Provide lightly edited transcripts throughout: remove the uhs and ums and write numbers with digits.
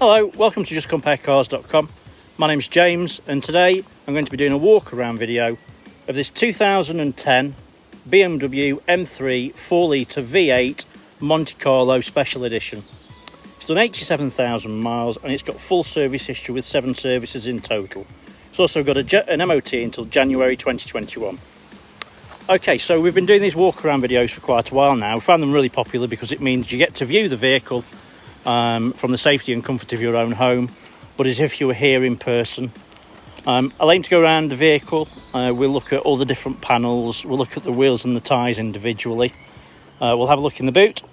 Hello, welcome to justcomparecars.com. My name's James and today I'm going to be doing a walk around video of this 2010 BMW M3 4 litre V8 Monte Carlo Special Edition. It's done 87,000 miles and it's got full service history with 7 services in total. It's also got an MOT until January 2021. Okay, so we've been doing these walk around videos for quite a while now. We found them really popular because it means you get to view the vehicle from the safety and comfort of your own home, but as if you were here in person. I'll aim to go around the vehicle. We'll look at all the different panels, we'll look at the wheels and the tyres individually. We'll have a look in the boot,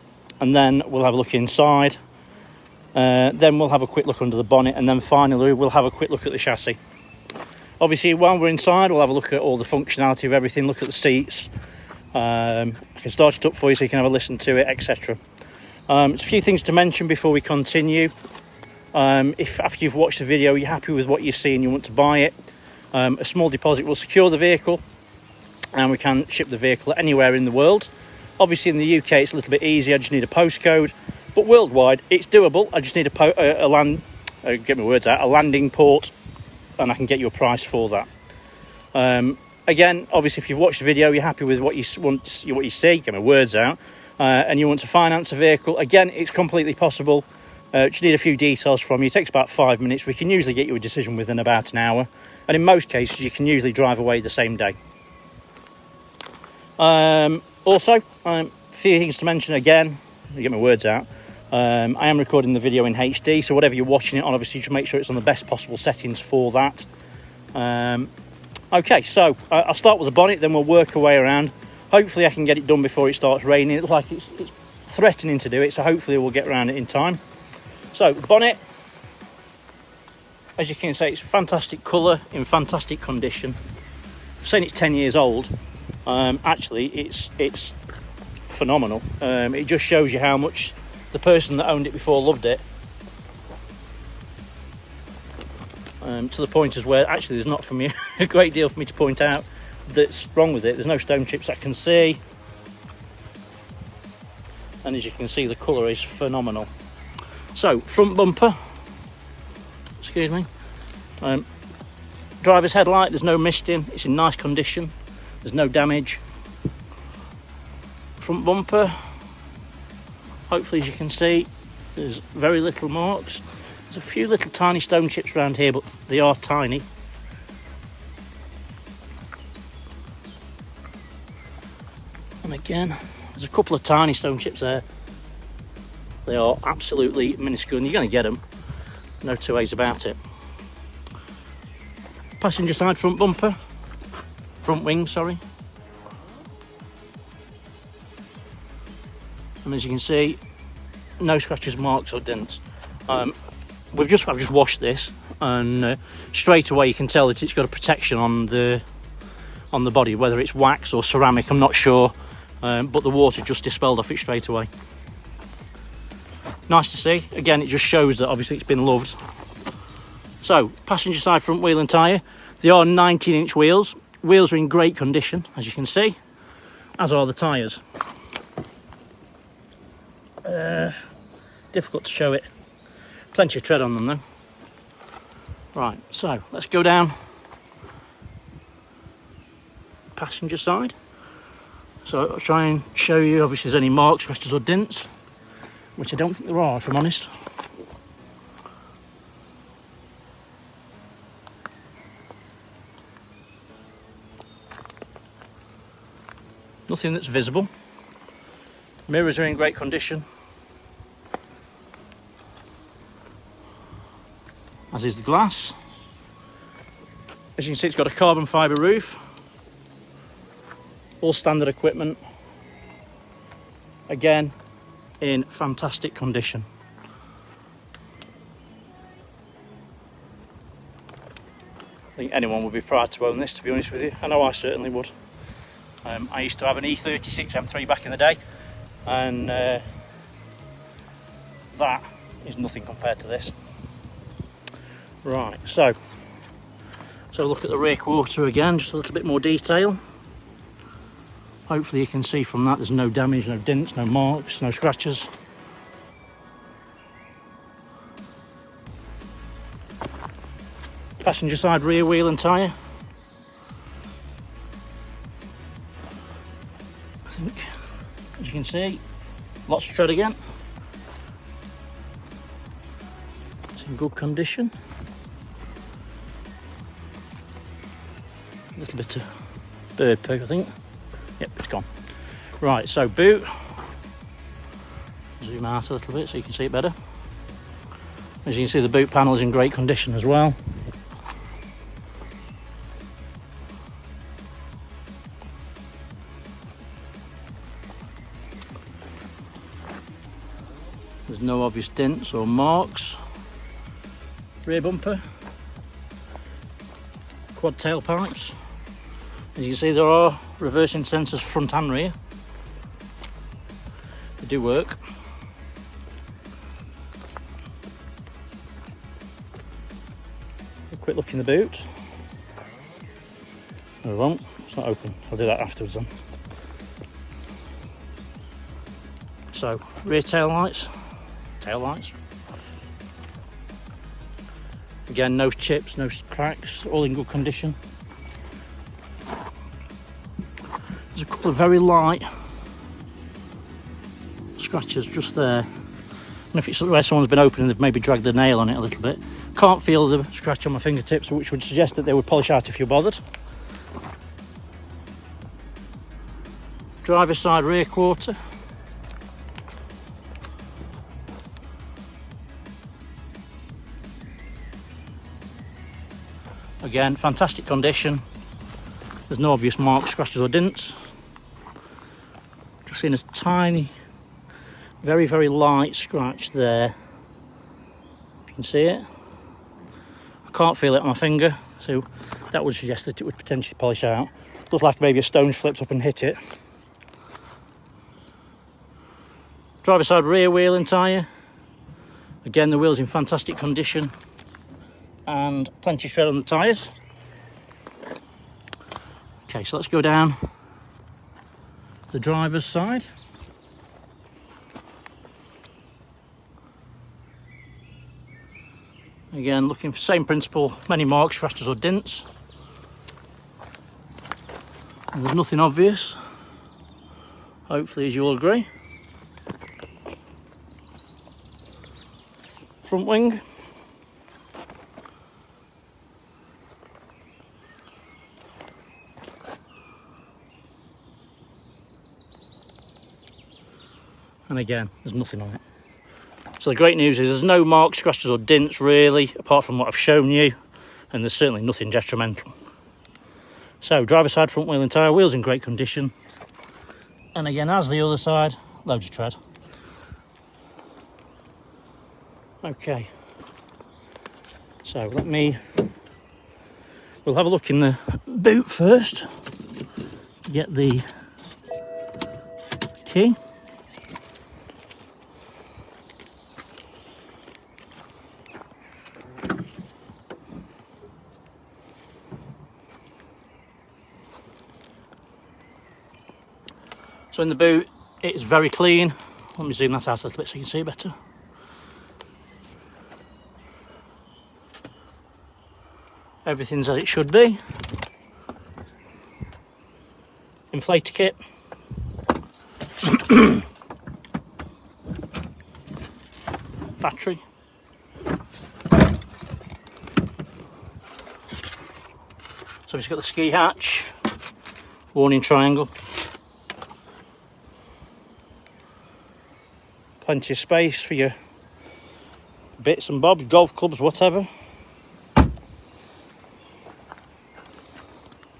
and then we'll have a look inside. Then we'll have a quick look under the bonnet, and then finally we'll have a quick look at the chassis. Obviously, while we're inside, we'll have a look at all the functionality of everything, look at the seats. I can start it up for you so you can have a listen to it, etc. There's a few things to mention before we continue. If after you've watched the video you're happy with what you see and you want to buy it, a small deposit will secure the vehicle and we can ship the vehicle anywhere in the world. Obviously in the UK it's a little bit easier, I just need a postcode, but worldwide it's doable. I just need a landing port and I can get you a price for that. Again, obviously if you've watched the video you're happy with what you see, get my words out, and you want to finance a vehicle, again it's completely possible. Just need a few details from you. It takes about 5 minutes. We can usually get you a decision within about an hour, and in most cases you can usually drive away the same day. Also, a few things to mention again, to get my words out. I am recording the video in HD, so whatever you're watching it on, obviously just make sure it's on the best possible settings for that. Okay, so I'll start with the bonnet, then we'll work our way around. Hopefully I can get it done before it starts raining. It looks like it's threatening to do it, so hopefully we'll get around it in time. So, bonnet, as you can see, it's fantastic colour, in fantastic condition. I'm saying it's 10 years old. Actually, it's phenomenal. It just shows you how much the person that owned it before loved it. To the point as where, actually, there's not for me a great deal for me to point out that's wrong with it. There's no stone chips I can see. And as you can see, the colour is phenomenal. So, front bumper, excuse me, driver's headlight, there's no misting, it's in nice condition, there's no damage. Front bumper, hopefully as you can see, there's very little marks. There's a few little tiny stone chips around here, but they are tiny. And again, there's a couple of tiny stone chips there. They are absolutely minuscule and you're going to get them. No two ways about it. Passenger side front bumper. Front wing, sorry. And as you can see, no scratches, marks or dents. I've just washed this and straight away you can tell that it's got a protection on the body, whether it's wax or ceramic, I'm not sure. But the water just dispelled off it straight away. Nice to see. Again, it just shows that obviously it's been loved. So, passenger side front wheel and tyre. They are 19-inch wheels. Wheels are in great condition, as you can see, as are the tyres. Difficult to show it. Plenty of tread on them though. Right, so let's go down passenger side. So I'll try and show you, obviously, if there's any marks, scratches or dents, which I don't think there are, if I'm honest. Nothing that's visible. Mirrors are in great condition, as is the glass. As you can see, it's got a carbon fibre roof. All standard equipment. Again, in fantastic condition. I think anyone would be proud to own this, to be honest with you. I know I certainly would. I used to have an E36 M3 back in the day, and that is nothing compared to this. Right, so look at the rear quarter again, just a little bit more detail. Hopefully you can see from that there's no damage, no dents, no marks, no scratches. passenger side rear wheel and tyre. I think, as you can see, lots of tread again. It's in good condition. A little bit of bird poo, I think. Yep, it's gone. Right, so boot. Zoom out a little bit so you can see it better. As you can see, the boot panel is in great condition as well. There's no obvious dents or marks. Rear bumper. Quad tailpipes. As you can see, there are reversing sensors front and rear. They do work. A quick look in the boot. No, it won't. It's not open. I'll do that afterwards then. So, rear tail lights. Again, no chips, no cracks, all in good condition. There's a couple of very light scratches just there. I don't know if it's where someone's been opening, they've maybe dragged the nail on it a little bit. Can't feel the scratch on my fingertips, which would suggest that they would polish out if you're bothered. Driver's side rear quarter. Again, fantastic condition. There's no obvious marks, scratches or dents. Just seen a tiny, very, very light scratch there. You can see it. I can't feel it on my finger, so that would suggest that it would potentially polish out. Looks like maybe a stone's flipped up and hit it. Driver side rear wheel and tyre. Again, the wheel's in fantastic condition and plenty of tread on the tyres. Okay, so let's go down the driver's side. Again, looking for same principle, many marks, scratches or dents. And there's nothing obvious, hopefully, as you'll agree. Front wing. And again, there's nothing on it. So the great news is there's no marks, scratches or dents really, apart from what I've shown you, and there's certainly nothing detrimental. So driver side front wheel and tyre, wheels in great condition. And again, as the other side, loads of tread. Okay. So we'll have a look in the boot first. Get the key. So in the boot, it's very clean. Let me zoom that out a little bit so you can see better. Everything's as it should be. Inflator kit. Battery. So it's got the ski hatch, warning triangle. Plenty of space for your bits and bobs, golf clubs, whatever.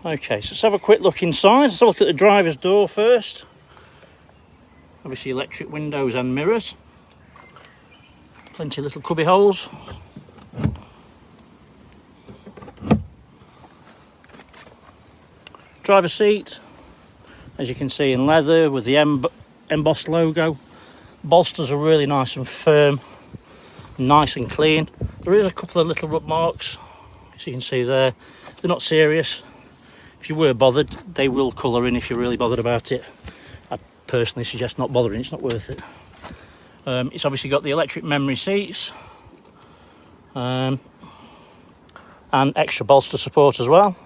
Okay, so let's have a quick look inside. Let's have a look at the driver's door first. Obviously electric windows and mirrors. Plenty of little cubby holes. Driver's seat, as you can see, in leather with the embossed logo. Bolsters are really nice and firm, nice and clean. There is a couple of little rub marks, as you can see there. They're not serious. If you were bothered, they will colour in if you're really bothered about it. I personally suggest not bothering, it's not worth it. It's obviously got the electric memory seats. and extra bolster support as well.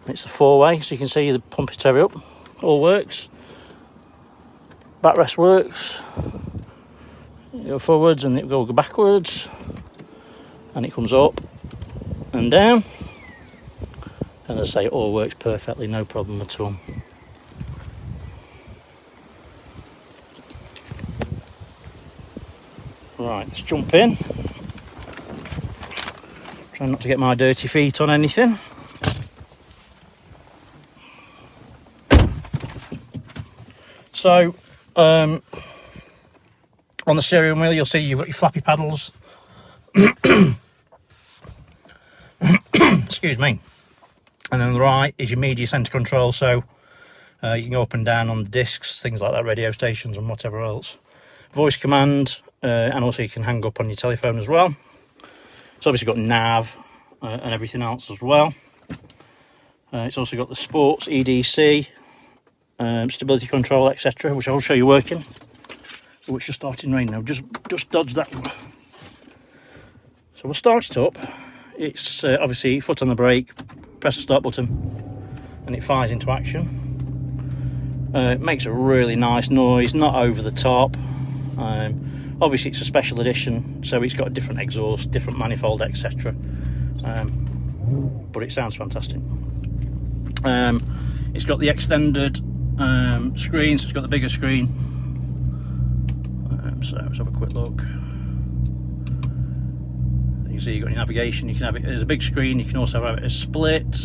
It's a 4-way, so you can see the pump it up. All works. Backrest works. You go forwards and it will go backwards, and it comes up and down. And as I say, it all works perfectly, no problem at all. Right, let's jump in. Try not to get my dirty feet on anything. So, on the steering wheel, you'll see you've got your flappy paddles. Excuse me. And then on the right is your media centre control, so you can go up and down on the discs, things like that, radio stations and whatever else. Voice command, and also you can hang up on your telephone as well. It's obviously got nav and everything else as well. It's also got the sports EDC, stability control, etc., which I'll show you working. Oh, it's just starting to rain now. Just dodge that one. So we'll start it up. It's obviously foot on the brake, press the start button, and it fires into action. It makes a really nice noise, not over the top. Obviously it's a special edition, so it's got a different exhaust, different manifold, etc. But it sounds fantastic. It's got the extended screen, so it's got the bigger screen. So let's have a quick look. You can see you've got your navigation. You can have it as a big screen. You can also have it as split,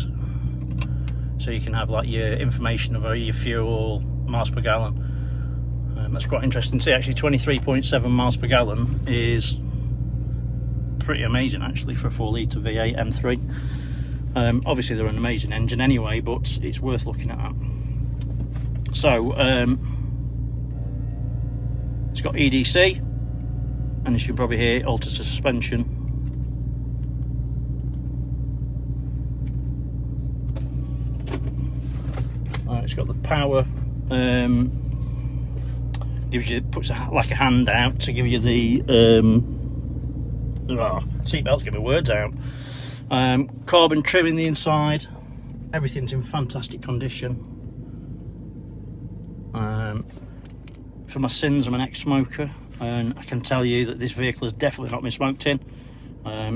so you can have like your information of your fuel, miles per gallon. That's quite interesting to see. Actually, 23.7 miles per gallon is pretty amazing actually for a 4-litre V8 M3. Obviously they're an amazing engine anyway, but it's worth looking at that. So it's got EDC, and as you can probably hear, it alters the suspension. It's got the power, puts like a hand out to give you the seatbelts, get my words out. Carbon trim in the inside, everything's in fantastic condition. For my sins, I'm an ex-smoker, and I can tell you that this vehicle has definitely not been smoked in.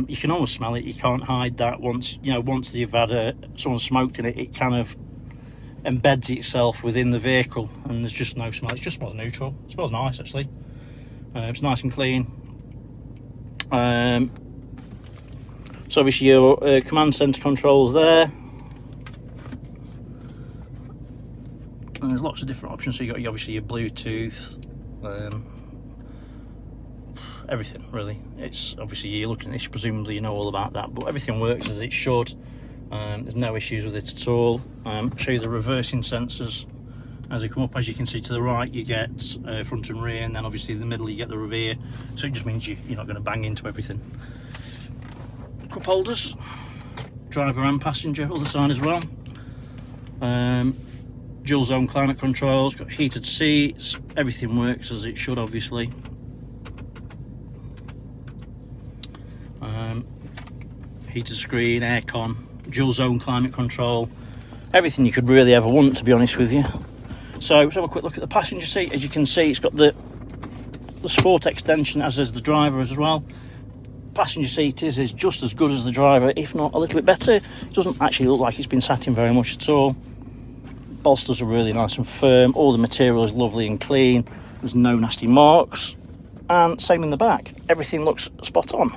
You can almost smell it. You can't hide that. Once you've had someone smoked in it, it kind of embeds itself within the vehicle, and there's just no smell. It just smells neutral. It smells nice actually. It's nice and clean. So obviously your command centre controls there, and there's lots of different options. So you got obviously your Bluetooth, everything really. It's obviously, you're looking at this, presumably you know all about that, but everything works as it should. There's no issues with it at all. I'll show you the reversing sensors as they come up. As you can see, to the right you get front and rear, and then obviously in the middle you get the rear, so it just means you're not going to bang into everything. Cup holders, driver and passenger, other side as well. Dual zone climate controls, got heated seats, everything works as it should obviously. Heated screen, aircon, dual zone climate control, everything you could really ever want, to be honest with you. So let's have a quick look at the passenger seat. As you can see, it's got the sport extension, as is the driver as well. Passenger seat is just as good as the driver, if not a little bit better. It doesn't actually look like it's been sat in very much at all. Bolsters are really nice and firm. All the material is lovely and clean. There's no nasty marks. And same in the back. Everything looks spot on.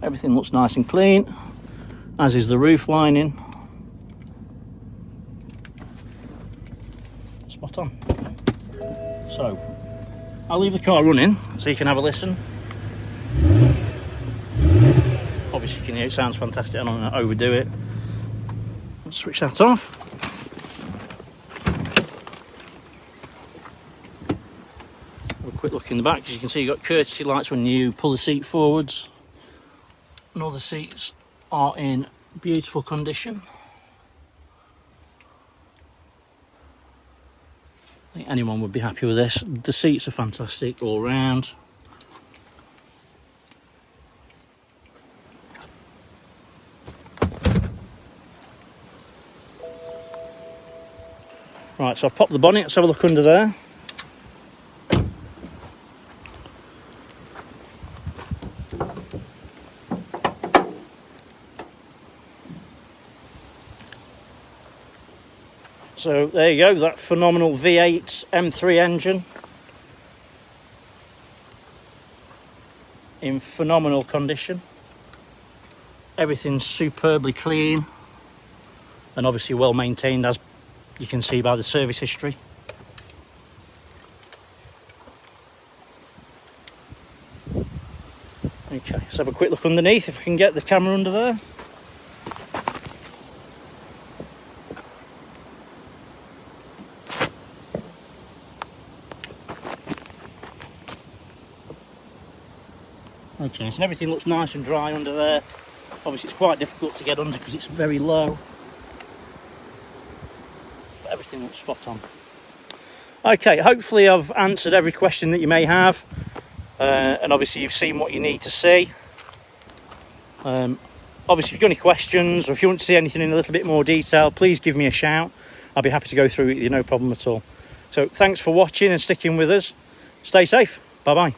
Everything looks nice and clean, as is the roof lining. Spot on. So I'll leave the car running so you can have a listen. Obviously you can hear it sounds fantastic. I don't want to overdo it. Let's switch that off. Have a quick look in the back. As you can see, you've got courtesy lights when you pull the seat forwards. And all the seats are in beautiful condition. The think anyone would be happy with this. The seats are fantastic all round. Right, so I've popped the bonnet. Let's have a look under there. So there you go, that phenomenal V8 M3 engine in phenomenal condition. Everything's superbly clean and obviously well maintained, as you can see by the service history. Okay, let's have a quick look underneath if we can get the camera under there. Okay, so everything looks nice and dry under there. Obviously it's quite difficult to get under because it's very low. But everything looks spot on. Okay, hopefully I've answered every question that you may have. And obviously you've seen what you need to see. Obviously if you've got any questions or if you want to see anything in a little bit more detail, please give me a shout. I'll be happy to go through it with you, no problem at all. So thanks for watching and sticking with us. Stay safe. Bye bye.